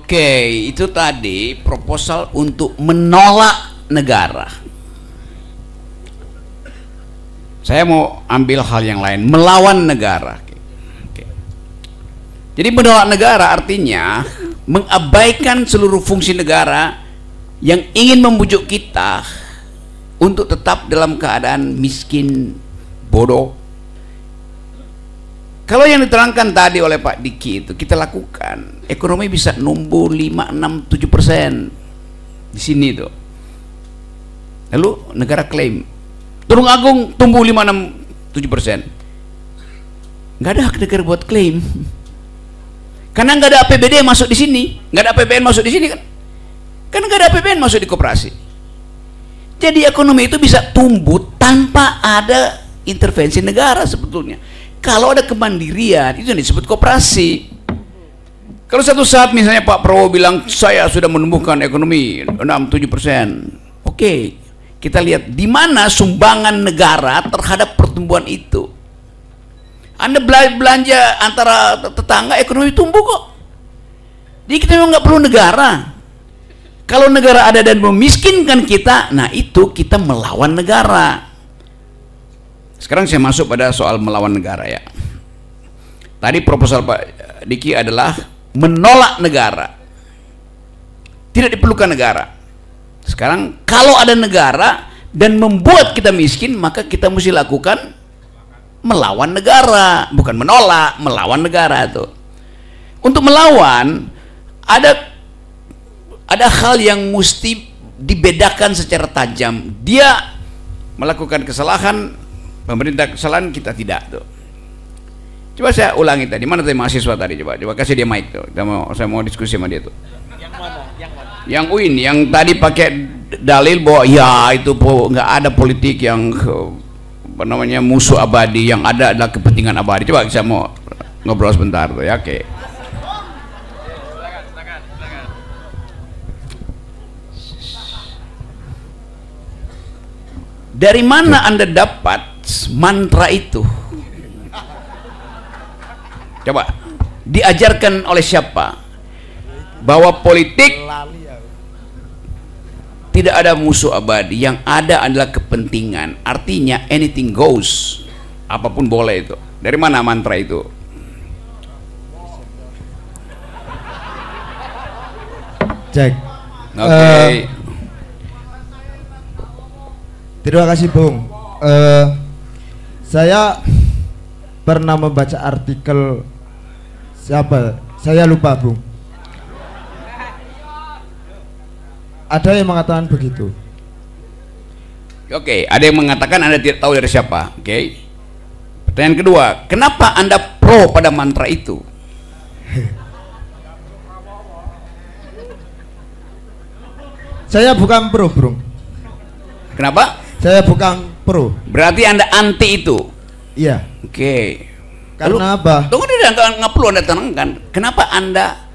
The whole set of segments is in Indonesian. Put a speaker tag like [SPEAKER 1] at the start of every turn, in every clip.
[SPEAKER 1] Oke, itu tadi proposal untuk menolak negara. Saya mau ambil hal yang lain, melawan negara. Oke. Jadi menolak negara artinya mengabaikan seluruh fungsi negara yang ingin membujuk kita untuk tetap dalam keadaan miskin, bodoh. Kalau yang diterangkan tadi oleh Pak Diki itu kita lakukan, ekonomi bisa numbuh 5, 6, 7% di sini tuh. Lalu negara klaim Tulung Agung tumbuh 5, 6, 7%. Nggak ada hak negara buat klaim. Karena nggak ada APBD yang masuk di sini, nggak ada APBN masuk di sini kan? Karena nggak ada APBN masuk di koperasi. Jadi ekonomi itu bisa tumbuh tanpa ada intervensi negara sebetulnya. Kalau ada kemandirian, itu yang disebut koperasi. Kalau satu saat misalnya Pak Prabowo bilang, saya sudah menumbuhkan ekonomi 6-7%. Oke, kita lihat di mana sumbangan negara terhadap pertumbuhan itu. Anda belanja antara tetangga, ekonomi tumbuh kok. Jadi kita memang nggak perlu negara. Kalau negara ada dan memiskinkan kita, nah itu kita melawan negara. Sekarang saya masuk pada soal melawan negara ya. Tadi proposal Pak Diki adalah menolak negara. Tidak diperlukan negara. Sekarang kalau ada negara dan membuat kita miskin, maka kita mesti lakukan melawan negara, bukan menolak, melawan negara itu. Untuk melawan ada hal yang mesti dibedakan secara tajam. Dia melakukan kesalahan, pemerintah kesalahan, kita tidak tuh. Coba saya ulangi tadi, mana tadi mahasiswa tadi, coba kasih dia mic tuh. Saya mau diskusi sama dia tuh.
[SPEAKER 2] Yang mana?
[SPEAKER 1] Yang UIN, yang tadi pakai dalil bahwa ya itu nggak ada politik yang apa namanya musuh abadi, yang ada adalah kepentingan abadi. Coba saya mau ngobrol sebentar tuh ya, oke. Dari mana Anda dapat mantra itu? Coba, diajarkan oleh siapa? Bahwa politik tidak ada musuh abadi, yang ada adalah kepentingan. Artinya anything goes, apapun boleh itu. Dari mana mantra itu?
[SPEAKER 3] Cek.
[SPEAKER 1] Oke.
[SPEAKER 3] Terima kasih Bung. Saya pernah membaca artikel siapa? Saya lupa Bung. Ada yang mengatakan begitu.
[SPEAKER 1] Oke, ada yang mengatakan Anda tidak tahu dari siapa. Oke. Pertanyaan kedua, kenapa Anda pro pada mantra itu?
[SPEAKER 3] Saya bukan pro, Bung.
[SPEAKER 1] Kenapa?
[SPEAKER 3] Saya bukan pro.
[SPEAKER 1] Berarti Anda anti itu.
[SPEAKER 3] Iya.
[SPEAKER 1] Oke.
[SPEAKER 3] Karena apa?
[SPEAKER 1] Tunggu, nggak perlu Anda tenangkan. Kenapa Anda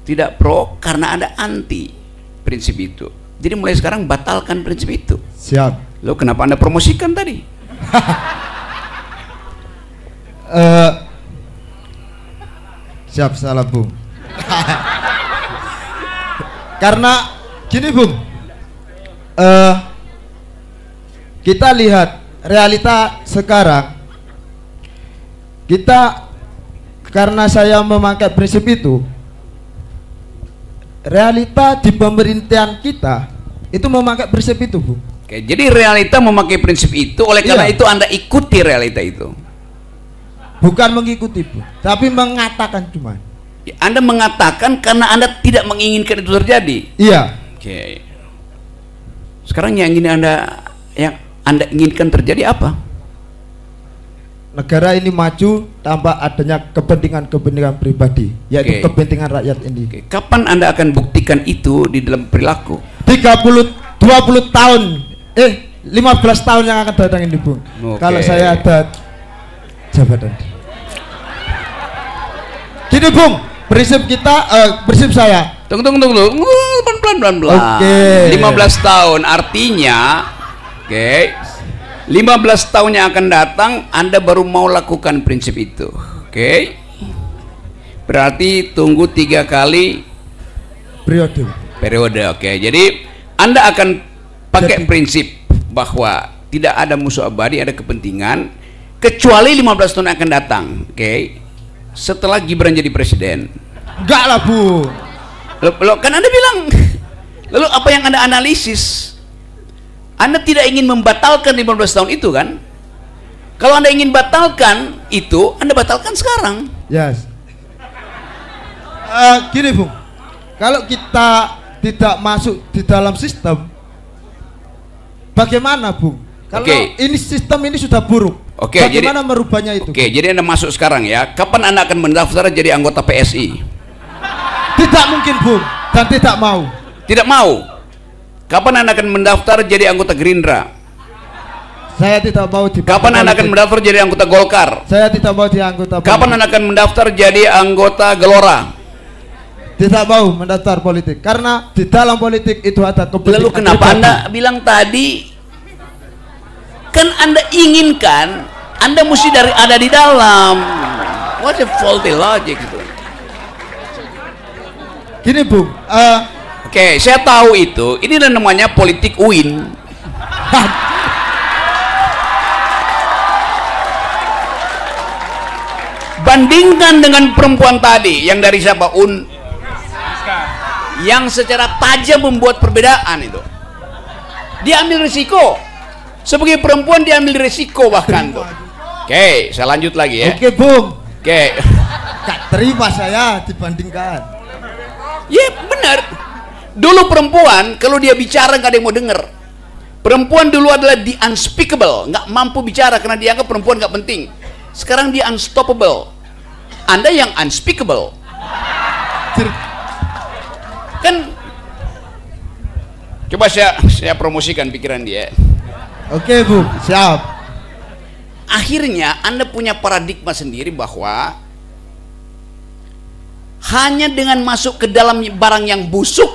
[SPEAKER 1] tidak pro? Karena Anda anti prinsip itu. Jadi mulai sekarang batalkan prinsip itu.
[SPEAKER 3] Siap.
[SPEAKER 1] Lo kenapa Anda promosikan tadi?
[SPEAKER 3] Siap, salah Bung. Karena gini Bung, kita lihat realita sekarang. Karena saya memakai prinsip itu, realita di pemerintahan kita itu memakai prinsip itu, Bu.
[SPEAKER 1] Oke, jadi realita memakai prinsip itu, oleh karena itu Anda ikuti realita itu.
[SPEAKER 3] Bukan mengikuti, Bu, tapi mengatakan cuma.
[SPEAKER 1] Anda mengatakan karena Anda tidak menginginkan itu terjadi.
[SPEAKER 3] Iya.
[SPEAKER 1] Oke. Sekarang yang Anda inginkan terjadi apa?
[SPEAKER 3] Negara ini maju tanpa adanya kepentingan kepribadi, yaitu kepentingan rakyat ini.
[SPEAKER 1] Oke. Kapan Anda akan buktikan itu di dalam perilaku?
[SPEAKER 3] 20 tahun, 15 tahun yang akan datang ini, Bung. Kalau saya ada jabatan. Gini, Bung, prinsip saya.
[SPEAKER 1] Tunggu. Pelan-pelan.
[SPEAKER 3] Oke.
[SPEAKER 1] 15 tahun artinya, 15 tahun yang akan datang Anda baru mau lakukan prinsip itu. Oke. Berarti tunggu 3 kali
[SPEAKER 3] periode.
[SPEAKER 1] Periode, oke. Jadi Anda akan pakai prinsip bahwa tidak ada musuh abadi, ada kepentingan, kecuali 15 tahun akan datang, oke? Setelah Gibran jadi presiden.
[SPEAKER 3] Enggak lah, Bu.
[SPEAKER 1] Loh, kan Anda bilang, lalu apa yang Anda analisis? Anda tidak ingin membatalkan 15 tahun itu kan? Kalau Anda ingin batalkan itu, Anda batalkan sekarang.
[SPEAKER 3] Yes. Gini, Bung. Kalau kita tidak masuk di dalam sistem, bagaimana, Bung? Kalau ini sistem ini sudah buruk, bagaimana merubahnya itu?
[SPEAKER 1] Oke, jadi Anda masuk sekarang ya. Kapan Anda akan mendaftar jadi anggota PSI?
[SPEAKER 3] Tidak mungkin, Bung, dan tidak mau.
[SPEAKER 1] Tidak mau. Kapan Anda akan mendaftar jadi anggota Gerindra?
[SPEAKER 3] Saya tidak mau di.
[SPEAKER 1] Kapan Anda akan mendaftar jadi anggota Golkar?
[SPEAKER 3] Saya tidak mau di anggota.
[SPEAKER 1] Kapan Anda akan mendaftar jadi anggota Gelora?
[SPEAKER 3] Tidak mau mendaftar politik karena di dalam politik itu ada kepentingan.
[SPEAKER 1] Lalu kenapa Anda bilang tadi kan Anda inginkan, Anda mesti ada di dalam. What a faulty logic itu.
[SPEAKER 3] Gini, Bung.
[SPEAKER 1] Oke, saya tahu itu. Ini namanya politik UIN. Bandingkan dengan perempuan tadi yang dari siapa? Yang secara tajam membuat perbedaan itu. Dia ambil risiko. Sebagai perempuan dia ambil risiko bahkan tuh. Oke, saya lanjut lagi ya.
[SPEAKER 3] Oke, Bung.
[SPEAKER 1] Oke.
[SPEAKER 3] Gak terima saya dibandingkan.
[SPEAKER 1] Ya benar. Dulu perempuan kalau dia bicara nggak ada yang mau denger. Perempuan dulu adalah the unspeakable, nggak mampu bicara karena dianggap perempuan nggak penting. Sekarang dia unstoppable. Anda yang unspeakable. Kan coba saya promosikan pikiran dia.
[SPEAKER 3] Oke, Bu, siap.
[SPEAKER 1] Akhirnya Anda punya paradigma sendiri bahwa hanya dengan masuk ke dalam barang yang busuk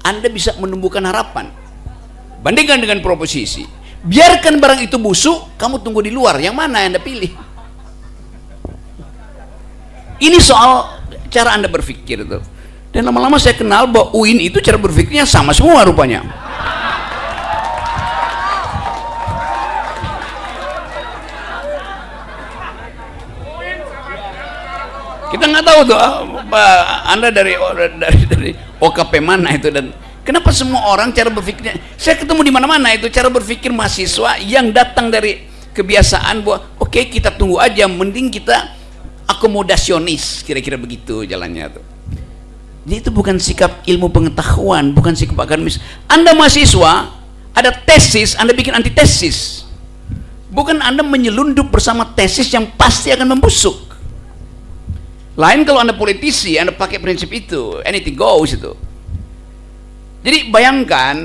[SPEAKER 1] Anda bisa menumbuhkan harapan. Bandingkan dengan proposisi. Biarkan barang itu busuk, kamu tunggu di luar. Yang mana yang Anda pilih? Ini soal cara Anda berpikir tuh. Dan lama-lama saya kenal bahwa UIN itu cara berpikirnya sama semua rupanya. Kita nggak tahu tuh Anda dari OKP mana itu, dan kenapa semua orang cara berpikirnya, saya ketemu di mana-mana itu cara berpikir mahasiswa yang datang dari kebiasaan bahwa oke, kita tunggu aja, mending kita akomodasionis, kira-kira begitu jalannya tuh. Jadi itu bukan sikap ilmu pengetahuan, bukan sikap akademis. Anda mahasiswa ada tesis, Anda bikin antitesis, bukan Anda menyelundup bersama tesis yang pasti akan membusuk. Lain kalau Anda politisi, Anda pakai prinsip itu, anything goes itu. Jadi bayangkan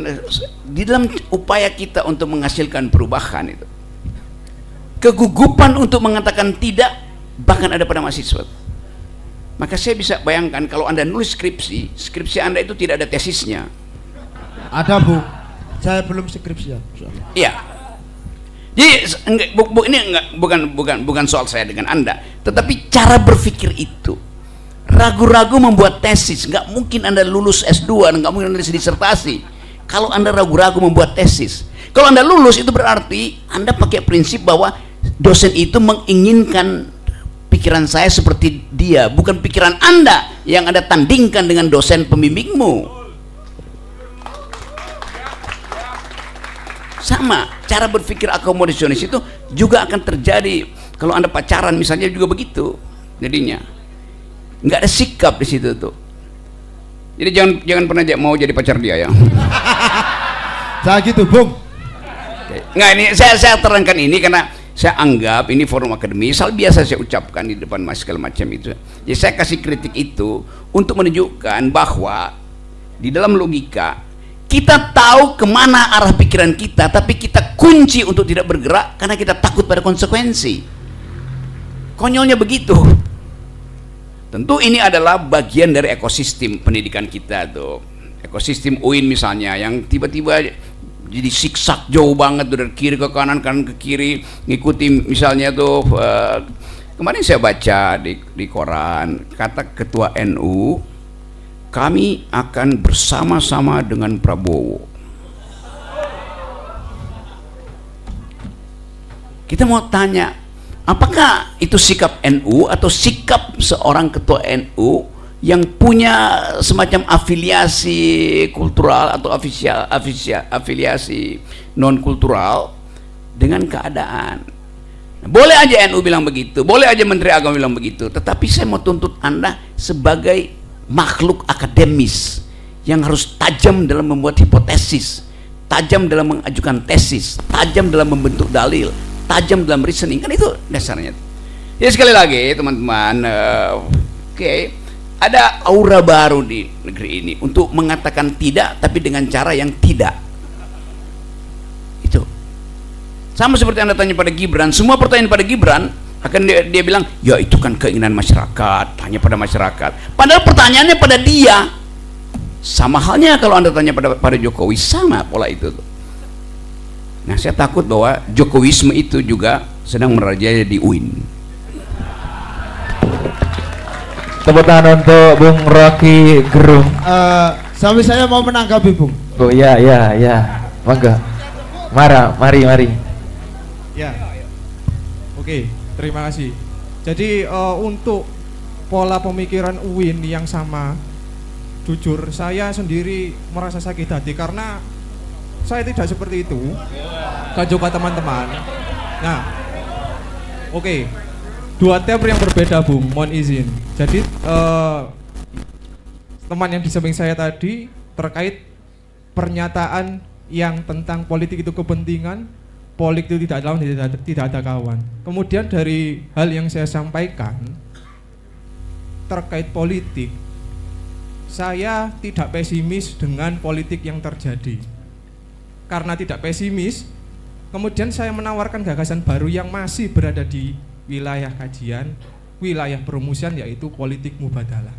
[SPEAKER 1] di dalam upaya kita untuk menghasilkan perubahan itu, kegugupan untuk mengatakan tidak bahkan ada pada mahasiswa. Maka saya bisa bayangkan kalau Anda nulis skripsi Anda itu tidak ada tesisnya.
[SPEAKER 3] Ada, Bu. Saya belum skripsi ya.
[SPEAKER 1] Iya. Jadi ini bukan soal saya dengan Anda, tetapi cara berpikir itu. Ragu-ragu membuat tesis, nggak mungkin Anda lulus S2, nggak mungkin Anda disertasi kalau Anda ragu-ragu membuat tesis. Kalau Anda lulus itu berarti Anda pakai prinsip bahwa dosen itu menginginkan pikiran saya seperti dia, bukan pikiran Anda yang Anda tandingkan dengan dosen pembimbingmu. Sama, cara berpikir akomodasionis itu juga akan terjadi kalau Anda pacaran misalnya, juga begitu jadinya. Nggak ada sikap di situ tuh. Jadi jangan pernah mau jadi pacar dia ya.
[SPEAKER 3] Saya gitu, Bung.
[SPEAKER 1] Nggak, ini saya terangkan ini karena saya anggap ini forum akademis, hal biasa saya ucapkan di depan mas segala macam itu. Jadi saya kasih kritik itu untuk menunjukkan bahwa di dalam logika kita tahu kemana arah pikiran kita, tapi kita kunci untuk tidak bergerak karena kita takut pada konsekuensi. Konyolnya begitu. Tentu ini adalah bagian dari ekosistem pendidikan kita tuh. Ekosistem UIN misalnya yang tiba-tiba jadi siksak jauh banget tuh, dari kiri ke kanan, kanan ke kiri, ngikuti misalnya tuh kemarin saya baca di koran kata ketua NU, kami akan bersama-sama dengan Prabowo. Kita mau tanya, apakah itu sikap NU atau sikap seorang ketua NU yang punya semacam afiliasi kultural atau afiliasi non kultural dengan keadaan? Boleh aja NU bilang begitu, boleh aja Menteri Agama bilang begitu, tetapi saya mau tuntut Anda sebagai makhluk akademis yang harus tajam dalam membuat hipotesis, tajam dalam mengajukan tesis, tajam dalam membentuk dalil, tajam dalam reasoning, kan itu dasarnya. Ya sekali lagi teman-teman, ada aura baru di negeri ini untuk mengatakan tidak tapi dengan cara yang tidak. Itu sama seperti Anda tanya pada Gibran, semua pertanyaan pada Gibran akan dia bilang ya itu kan keinginan masyarakat, hanya pada masyarakat, padahal pertanyaannya pada dia. Sama halnya kalau Anda tanya pada Jokowi, sama pola itu tuh. Nah, saya takut bahwa Jokowisme itu juga sedang merajai di UIN.
[SPEAKER 2] Tepuk tangan untuk Bung Rocky Gerung.
[SPEAKER 3] Sampai saya mau menanggapi, Bung.
[SPEAKER 2] Oh ya, mangga. Mari.
[SPEAKER 4] Ya, oke, terima kasih. Jadi untuk pola pemikiran UIN yang sama, jujur saya sendiri merasa sakit hati karena saya tidak seperti itu ke juga teman-teman. Nah, oke, dua tab yang berbeda, Bung, mohon izin. Jadi teman yang di samping saya tadi terkait pernyataan yang tentang politik itu kepentingan, politik itu tidak lawan, tidak ada kawan. Kemudian dari hal yang saya sampaikan terkait politik, saya tidak pesimis dengan politik yang terjadi. Karena tidak pesimis, kemudian saya menawarkan gagasan baru yang masih berada di wilayah kajian, wilayah perumusan, yaitu politik mubadalah.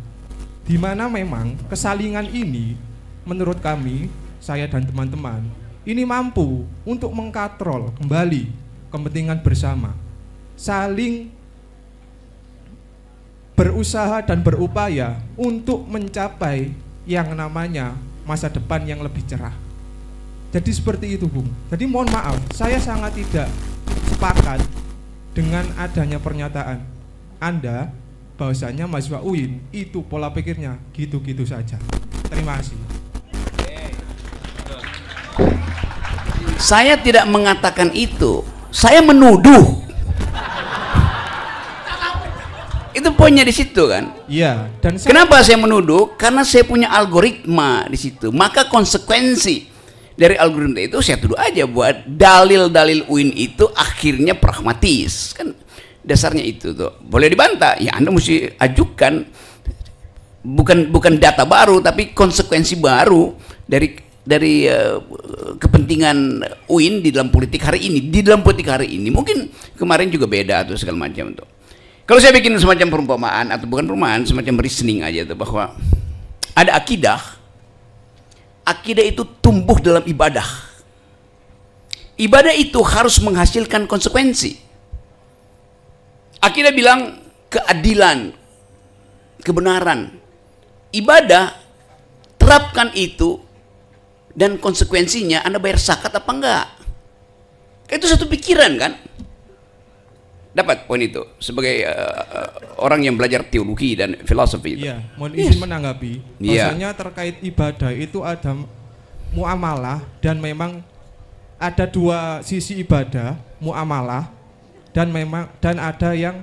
[SPEAKER 4] Di mana memang kesalingan ini menurut kami, saya dan teman-teman, ini mampu untuk mengkatrol kembali kepentingan bersama, saling berusaha dan berupaya untuk mencapai yang namanya masa depan yang lebih cerah. Jadi seperti itu, Bung. Jadi mohon maaf, saya sangat tidak sepakat dengan adanya pernyataan Anda bahwasanya mahasiswa UIN itu pola pikirnya gitu-gitu saja. Terima kasih.
[SPEAKER 1] Saya tidak mengatakan itu, saya menuduh. Itu poinnya di situ kan?
[SPEAKER 4] Iya. Dan
[SPEAKER 1] kenapa saya menuduh? Karena saya punya algoritma di situ. Maka konsekuensi dari algoritma itu saya tuduh aja buat dalil-dalil UIN itu akhirnya pragmatis kan, dasarnya itu tuh. Boleh dibantah, ya Anda mesti ajukan bukan data baru tapi konsekuensi baru dari kepentingan UIN di dalam politik hari ini. Di dalam politik hari ini mungkin kemarin juga beda atau segala macam tuh. Kalau saya bikin semacam perumpamaan atau bukan perumpamaan, semacam reasoning aja tuh, bahwa ada akidah itu tumbuh dalam ibadah. Ibadah itu harus menghasilkan konsekuensi. Akidah bilang keadilan, kebenaran. Ibadah, terapkan itu dan konsekuensinya Anda bayar zakat apa enggak. Itu satu pikiran kan? Dapat poin itu sebagai orang yang belajar teologi dan filosofi.
[SPEAKER 4] Iya, mohon izin menanggapi. Bahwasanya terkait ibadah itu ada muamalah dan memang ada dua sisi ibadah, muamalah dan ada yang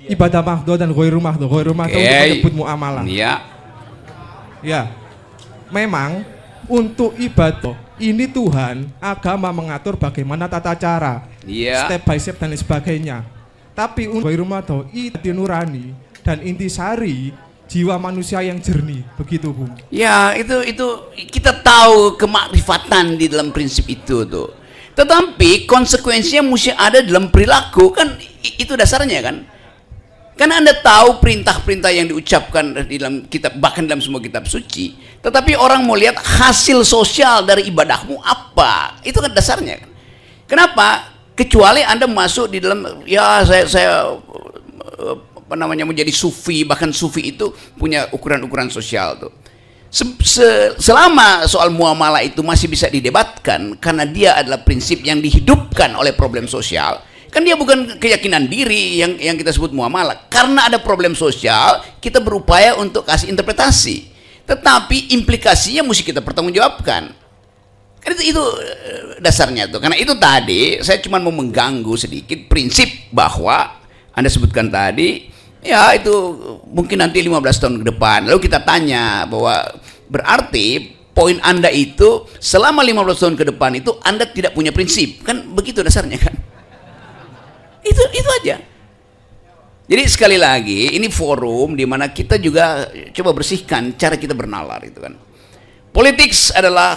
[SPEAKER 4] ibadah mahdoh dan ghairu mahdoh. Ghairu mahdoh untuk menyebut muamalah.
[SPEAKER 1] Iya.
[SPEAKER 4] Ya. Memang untuk ibadah ini Tuhan, agama mengatur bagaimana tata cara, step by step dan sebagainya. Tapi untuk rumah itu inti nurani dan intisari jiwa manusia yang jernih, begitu Bung.
[SPEAKER 1] Ya itu kita tahu kemakrifatan di dalam prinsip itu tuh. Tetapi konsekuensinya mesti ada dalam perilaku kan, itu dasarnya kan. Karena Anda tahu perintah-perintah yang diucapkan di dalam kitab, bahkan dalam semua kitab suci. Tetapi orang mau lihat hasil sosial dari ibadahmu apa. Itu kan dasarnya. Kenapa? Kecuali Anda masuk di dalam, ya saya apa namanya menjadi sufi, bahkan sufi itu punya ukuran-ukuran sosial tuh. Selama soal muamalah itu masih bisa didebatkan karena dia adalah prinsip yang dihidupkan oleh problem sosial. Kan dia bukan keyakinan diri yang kita sebut muamalah. Karena ada problem sosial, kita berupaya untuk kasih interpretasi. Tetapi implikasinya mesti kita pertanggungjawabkan. Kan itu dasarnya tuh. Karena itu tadi saya cuma mau mengganggu sedikit prinsip bahwa Anda sebutkan tadi, ya itu mungkin nanti 15 tahun ke depan. Lalu kita tanya bahwa berarti poin Anda itu selama 15 tahun ke depan itu Anda tidak punya prinsip. Kan begitu dasarnya kan. Itu aja. Jadi sekali lagi ini forum di mana kita juga coba bersihkan cara kita bernalar itu kan. Politics adalah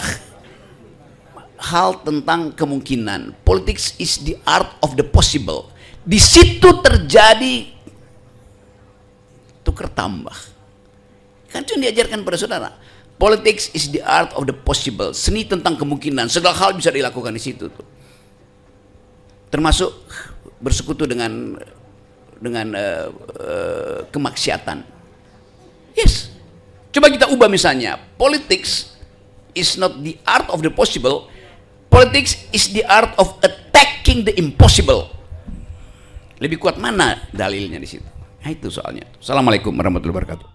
[SPEAKER 1] hal tentang kemungkinan. Politics is the art of the possible. Di situ terjadi tukar tambah. Kan itu yang diajarkan pada saudara. Politics is the art of the possible. Seni tentang kemungkinan. Segala hal bisa dilakukan di situ tuh. Termasuk bersekutu dengan kemaksiatan. Yes. Coba kita ubah misalnya. Politics is not the art of the possible. Politics is the art of attacking the impossible. Lebih kuat mana dalilnya di situ? Nah, itu soalnya. Assalamualaikum warahmatullahi wabarakatuh.